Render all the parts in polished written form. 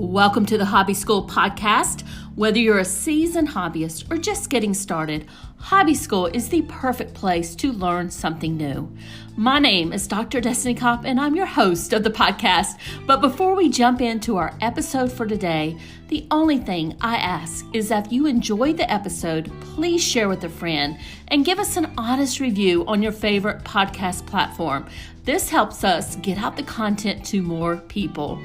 Welcome to the Hobby School podcast. Whether you're a seasoned hobbyist or just getting started, Hobby School is the perfect place to learn something new. My name is Dr. Destiny Kopp, and I'm your host of the podcast. But before we jump into our episode for today, the only thing I ask is that if you enjoyed the episode, please share with a friend and give us an honest review on your favorite podcast platform. This helps us get out the content to more people.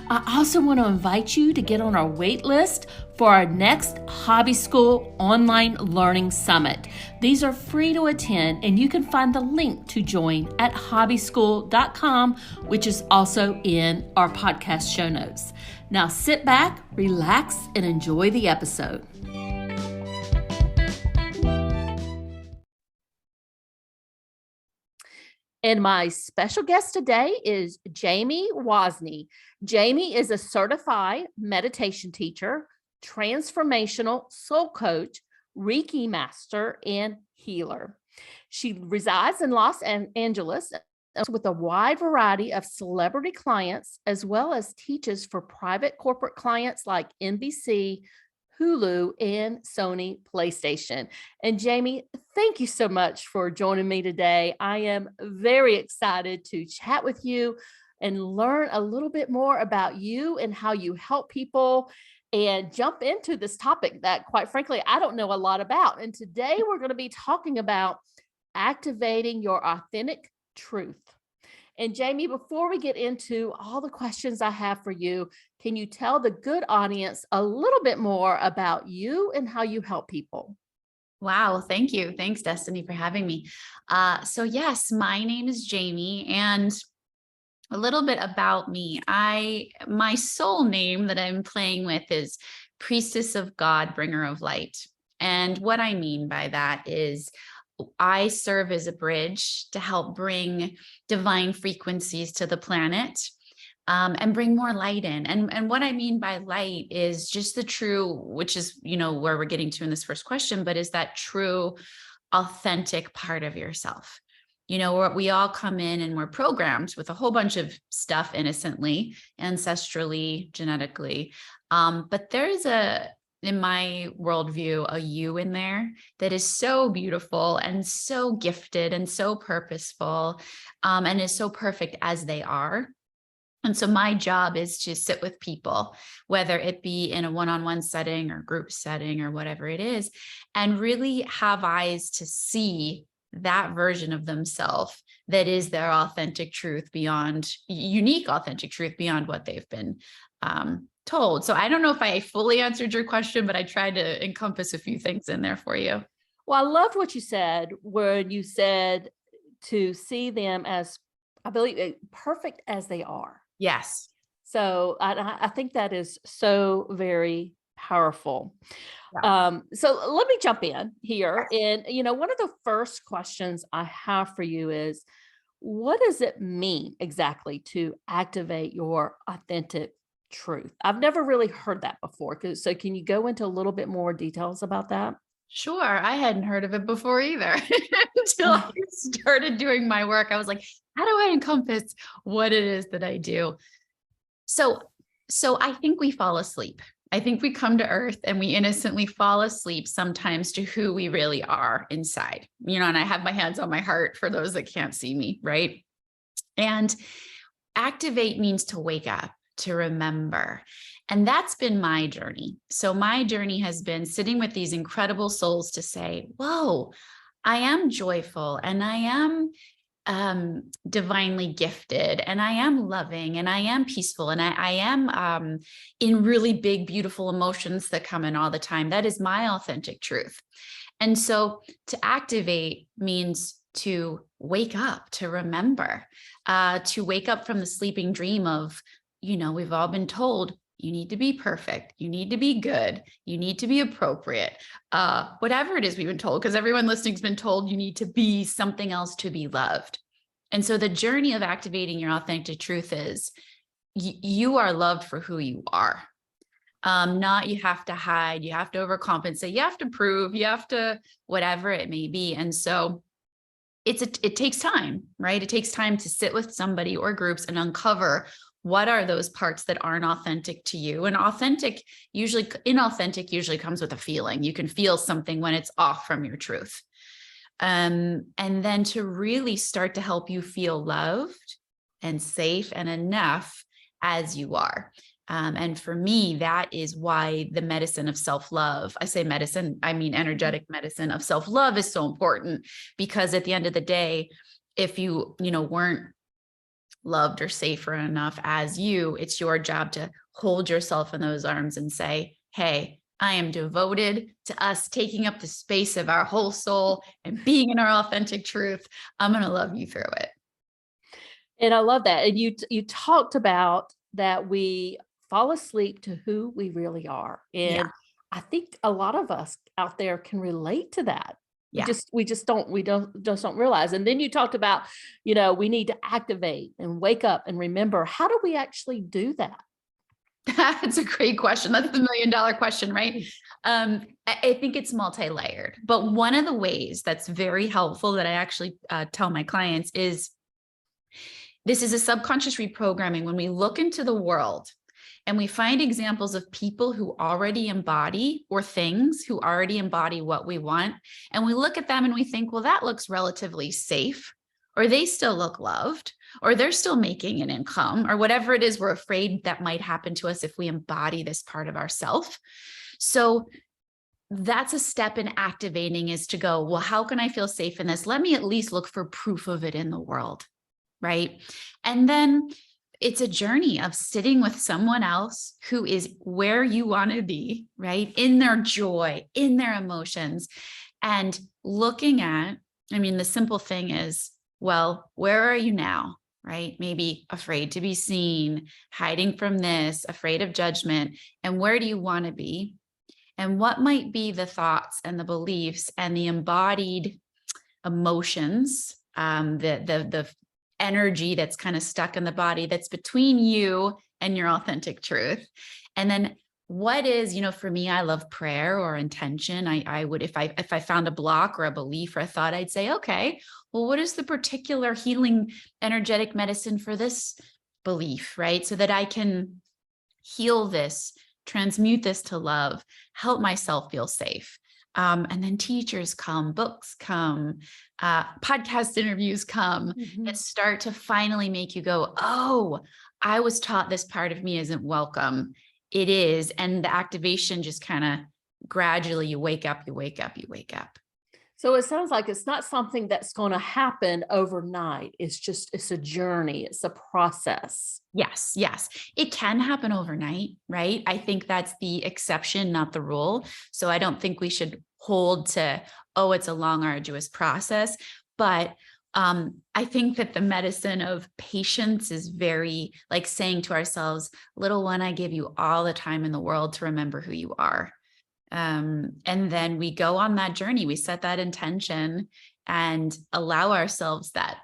I also want to invite you to get on our wait list for our next Hobby School Online Learning Summit. These are free to attend, and you can find the link to join at hobbyschool.com, which is also in our podcast show notes. Now sit back, relax, and enjoy the episode. And my special guest today is Jamie Wozny. Jamie is a certified meditation teacher, transformational soul coach, Reiki master, and healer. She resides in Los Angeles with a wide variety of celebrity clients, as well as teaches for private corporate clients like NBC, Hulu, and Sony PlayStation. And Jamie, thank you so much for joining me today. I am very excited to chat with you and learn a little bit more about you and how you help people and jump into this topic that, quite frankly, I don't know a lot about. And today we're going to be talking about activating your authentic truth. And Jamie, before we get into all the questions I have for you, can you tell the good audience a little bit more about you and how you help people? Wow. Thank you. Thanks, Destiny, for having me. So yes, my name is Jamie, and a little bit about me. My soul name that I'm playing with is Priestess of God, Bringer of Light. And what I mean by that is I serve as a bridge to help bring divine frequencies to the planet, and bring more light in. And what I mean by light is just the true, which is, where we're getting to in this first question, but is that true, authentic part of yourself. We all come in and we're programmed with a whole bunch of stuff innocently, ancestrally, genetically. But there's in my worldview, a you in there that is so beautiful and so gifted and so purposeful, and is so perfect as they are. And so my job is to sit with people, whether it be in a one-on-one setting or group setting or whatever it is, and really have eyes to see that version of themselves that is their authentic truth unique authentic truth beyond what they've been told. So I don't know if I fully answered your question, but I tried to encompass a few things in there for you. Well, I loved what you said when you said to see them as, I believe, perfect as they are. Yes. So I think that is so very powerful. Yeah. So let me jump in here. And, one of the first questions I have for you is, what does it mean exactly to activate your authentic truth? I've never really heard that before. So can you go into a little bit more details about that? Sure. I hadn't heard of it before either until I started doing my work. I was like, how do I encompass what it is that I do? So I think we fall asleep. I think we come to earth and we innocently fall asleep sometimes to who we really are inside, and I have my hands on my heart for those that can't see me, right? And activate means to wake up, to remember. And that's been my journey. So my journey has been sitting with these incredible souls to say, whoa, I am joyful and I am divinely gifted, and I am loving, and I am peaceful, and I am in really big, beautiful emotions that come in all the time. That is my authentic truth. And so to activate means to wake up, to remember, to wake up from the sleeping dream of, we've all been told you need to be perfect, you need to be good, you need to be appropriate, whatever it is we've been told, because everyone listening's been told you need to be something else to be loved. And so the journey of activating your authentic truth is you are loved for who you are. Not you have to hide, you have to overcompensate, you have to prove, you have to whatever it may be. And so it takes time, right? It takes time to sit with somebody or groups and uncover what are those parts that aren't authentic to you? And inauthentic usually comes with a feeling. You can feel something when it's off from your truth. And then to really start to help you feel loved and safe and enough as you are. And for me, that is why the medicine of self-love, I say medicine, I mean energetic medicine of self-love, is so important, because at the end of the day, if you weren't loved or safer enough as you, it's your job to hold yourself in those arms and say, hey, I am devoted to us taking up the space of our whole soul and being in our authentic truth. I'm going to love you through it. And I love that. And you talked about that we fall asleep to who we really are. Yeah. And I think a lot of us out there can relate to that. Yeah. We just don't realize. And then you talked about, we need to activate and wake up and remember. How do we actually do that? That's a great question. That's the $1 million question, right? I think it's multi-layered, but one of the ways that's very helpful that I actually tell my clients is, this is a subconscious reprogramming. When we look into the world and we find examples of people who already embody, or things who already embody what we want, and we look at them and we think, well, that looks relatively safe, or they still look loved, or they're still making an income, or whatever it is we're afraid that might happen to us if we embody this part of ourself. So that's a step in activating, is to go, well, how can I feel safe in this? Let me at least look for proof of it in the world. Right. And then it's a journey of sitting with someone else who is where you want to be, right? In their joy, in their emotions, and looking at, the simple thing is, well, where are you now? Right? Maybe afraid to be seen, hiding from this, afraid of judgment. And where do you want to be? And what might be the thoughts and the beliefs and the embodied emotions, the energy that's kind of stuck in the body, that's between you and your authentic truth. And then what is, for me, I love prayer or intention. I would, if I found a block or a belief or a thought, I'd say, okay, well, what is the particular healing energetic medicine for this belief, right? So that I can heal this, transmute this to love, help myself feel safe. And then teachers come, books come, podcast interviews come, that start to finally make you go, oh, I was taught this part of me isn't welcome. It is. And the activation just kind of gradually, you wake up, you wake up, you wake up. So it sounds like it's not something that's going to happen overnight. It's a journey. It's a process. Yes. Yes. It can happen overnight, right? I think that's the exception, not the rule. So I don't think we should hold to, oh, it's a long, arduous process. But I think that the medicine of patience is very like saying to ourselves, little one, I give you all the time in the world to remember who you are. And then we go on that journey, we set that intention and allow ourselves that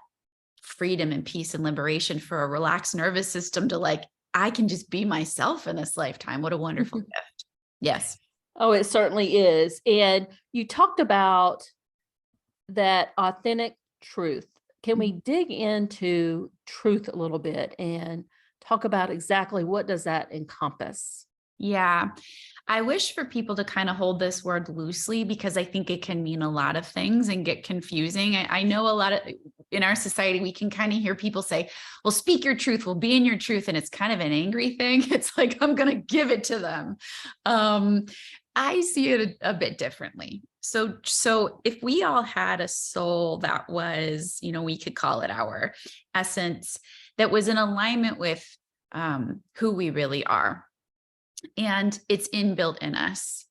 freedom and peace and liberation for a relaxed nervous system to like, I can just be myself in this lifetime. What a wonderful gift. Yes. Oh, it certainly is. And you talked about that authentic truth. Can we dig into truth a little bit and talk about exactly what does that encompass? Yeah. I wish for people to kind of hold this word loosely, because I think it can mean a lot of things and get confusing. I know a lot of in our society, we can kind of hear people say, well, speak your truth, we'll be in your truth. And it's kind of an angry thing. It's like, I'm going to give it to them. I see it a bit differently. So if we all had a soul that was, we could call it our essence, that was in alignment with who we really are, and it's inbuilt in us.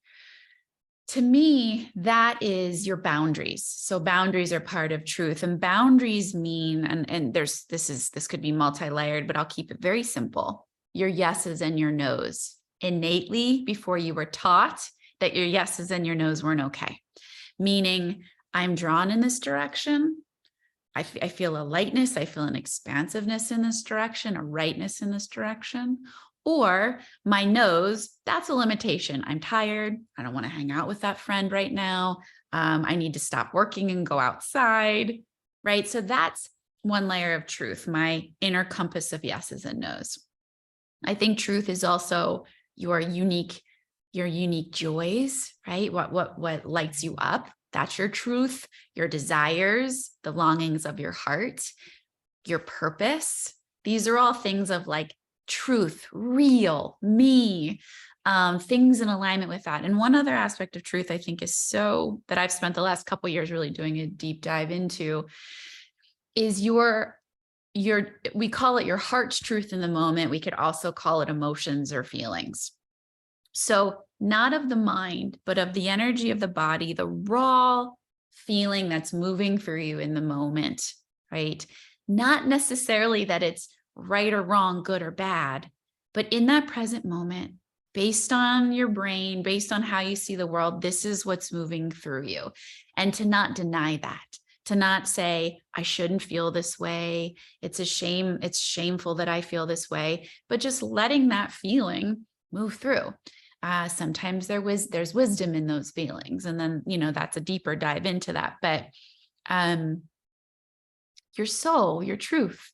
To me, that is your boundaries. So boundaries are part of truth, and boundaries mean, and this could be multi-layered, but I'll keep it very simple. Your yeses and your nos innately before you were taught that your yeses and your nos weren't okay. Meaning, I'm drawn in this direction. I feel a lightness. I feel an expansiveness in this direction, a rightness in this direction. Or my nose, that's a limitation. I'm tired. I don't want to hang out with that friend right now. I need to stop working and go outside, right? So that's one layer of truth, my inner compass of yeses and nos. I think truth is also your unique joys, right? What lights you up. That's your truth, your desires, the longings of your heart, your purpose. These are all things of like truth, real, me, things in alignment with that. And one other aspect of truth I think is so that I've spent the last couple of years really doing a deep dive into is we call it your heart's truth in the moment. We could also call it emotions or feelings. So not of the mind, but of the energy of the body, the raw feeling that's moving through you in the moment, right? Not necessarily that it's right or wrong, good or bad, but in that present moment, based on your brain, based on how you see the world, this is what's moving through you. And to not deny that, to not say, I shouldn't feel this way. It's a shame. It's shameful that I feel this way, but just letting that feeling move through. Sometimes there's wisdom in those feelings. And then, that's a deeper dive into that, but, your soul, your truth.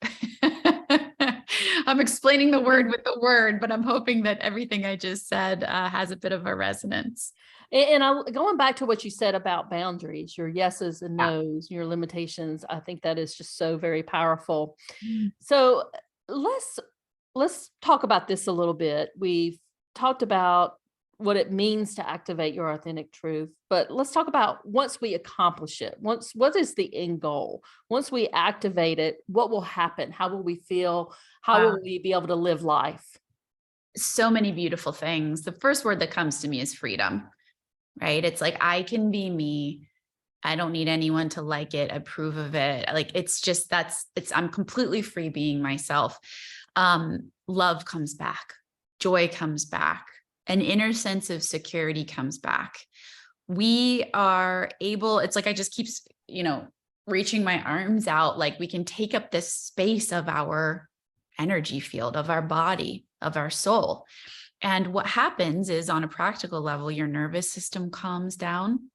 I'm explaining the word with the word, but I'm hoping that everything I just said has a bit of a resonance. And going back to what you said about boundaries, your yeses and Yeah. nos, your limitations, I think that is just so very powerful. Mm. So let's talk about this a little bit. We've talked about what it means to activate your authentic truth, but let's talk about once we accomplish it. What is the end goal? Once we activate it, what will happen? How will we feel? How Wow. will we be able to live life? So many beautiful things. The first word that comes to me is freedom, right? It's like, I can be me. I don't need anyone to like it, approve of it. Like, it's just, I'm completely free being myself. Love comes back, joy comes back, an inner sense of security comes back. We are able, it's like, I just keep, reaching my arms out. Like, we can take up this space of our energy field, of our body, of our soul. And what happens is, on a practical level, your nervous system calms down.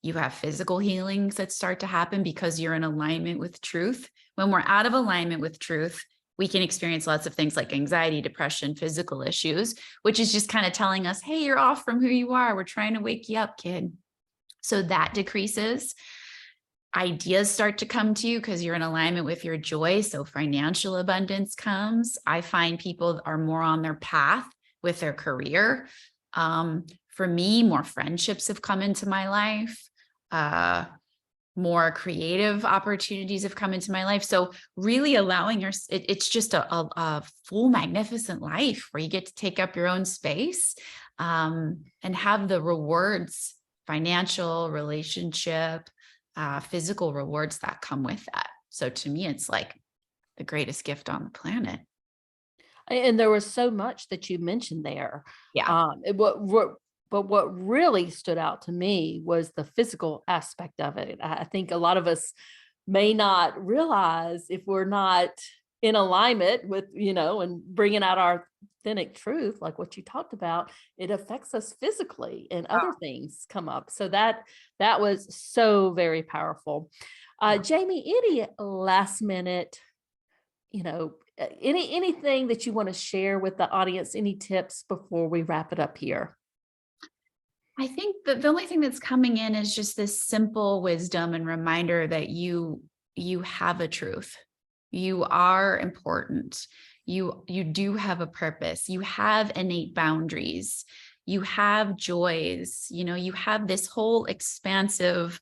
You have physical healings that start to happen because you're in alignment with truth. When we're out of alignment with truth, we can experience lots of things like anxiety, depression, physical issues, which is just kind of telling us, hey, you're off from who you are. We're trying to wake you up, kid. So that decreases. Ideas start to come to you because you're in alignment with your joy. So financial abundance comes. I find people are more on their path with their career. For me, more friendships have come into my life. More creative opportunities have come into my life. So really allowing it's just a full, magnificent life where you get to take up your own space, and have the rewards, financial, relationship, physical rewards that come with that. So to me, it's like the greatest gift on the planet. And there was so much that you mentioned there. Yeah. But what really stood out to me was the physical aspect of it. I think a lot of us may not realize, if we're not in alignment with, and bringing out our authentic truth, like what you talked about, it affects us physically and other things come up. So that was so very powerful. Jamie, any last minute, anything that you want to share with the audience, any tips before we wrap it up here? I think that the only thing that's coming in is just this simple wisdom and reminder that you have a truth. You are important. You do have a purpose. You have innate boundaries. You have joys. You have this whole expansive,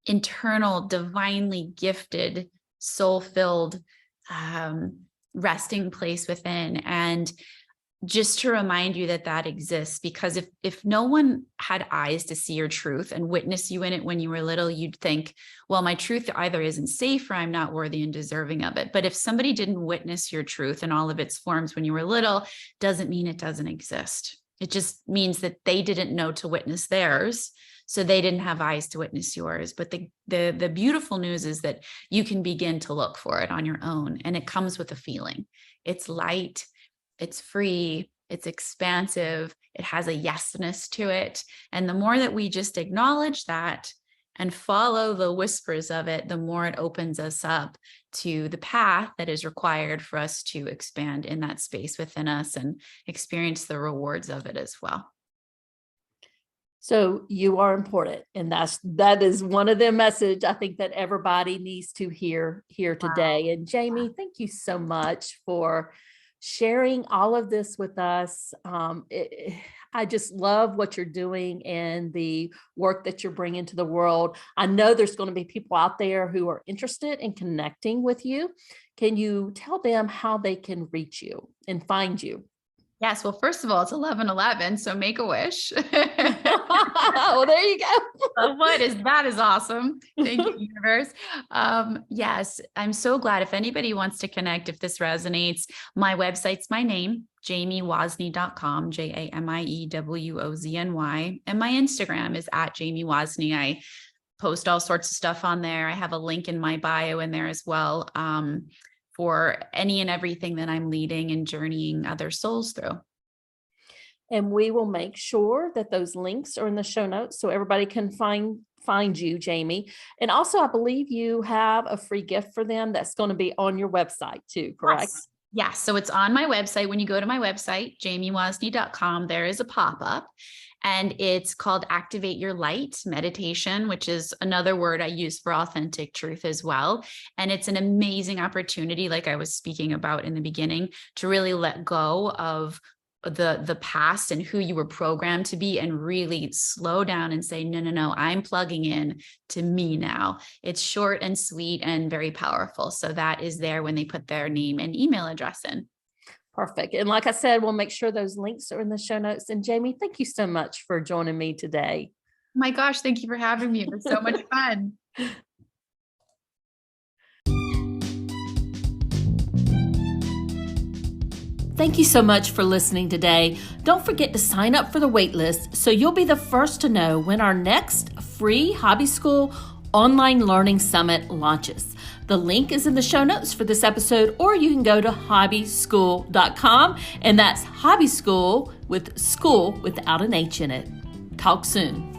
internal, divinely gifted, soul-filled, resting place within. And just to remind you that exists, because if no one had eyes to see your truth and witness you in it when you were little, you'd think, well, my truth either isn't safe or I'm not worthy and deserving of it. But if somebody didn't witness your truth in all of its forms when you were little, doesn't mean it doesn't exist. It just means that they didn't know to witness theirs, so they didn't have eyes to witness yours. But the beautiful news is that you can begin to look for it on your own, and it comes with a feeling. It's light. It's free, it's expansive, it has a yesness to it. And the more that we just acknowledge that and follow the whispers of it, the more it opens us up to the path that is required for us to expand in that space within us and experience the rewards of it as well. So you are important. And that is one of the message I think that everybody needs to hear here today. And Jamie, thank you so much for sharing all of this with us. I just love what you're doing and the work that you're bringing to the world. I know there's going to be people out there who are interested in connecting with you. Can you tell them how they can reach you and find you? Yes. Well, first of all, it's 11/11, so make a wish. Oh, there you go. That is awesome. Thank you, universe. Yes, I'm so glad if anybody wants to connect, if this resonates, my website's my name, jamiewozny.com, JAMIEWOZNY. And my Instagram is at JamieWozny. I post all sorts of stuff on there. I have a link in my bio in there as well. For any and everything that I'm leading and journeying other souls through. And we will make sure that those links are in the show notes so everybody can find you, Jamie. And also, I believe you have a free gift for them that's going to be on your website too, correct? Yes. So it's on my website. When you go to my website, jamiewozny.com, there is a pop-up. And it's called Activate Your Light Meditation, which is another word I use for authentic truth as well. And it's an amazing opportunity, like I was speaking about in the beginning, to really let go of the past and who you were programmed to be and really slow down and say, no, I'm plugging in to me now. It's short and sweet and very powerful. So that is there when they put their name and email address in. Perfect. And like I said, we'll make sure those links are in the show notes. And Jamie, thank you so much for joining me today. My gosh, thank you for having me. It was so much fun. Thank you so much for listening today. Don't forget to sign up for the waitlist so you'll be the first to know when our next free Hobby School online learning summit launches. The link is in the show notes for this episode, or you can go to hobbyschool.com, and that's Hobby School with school without an H in it. Talk soon.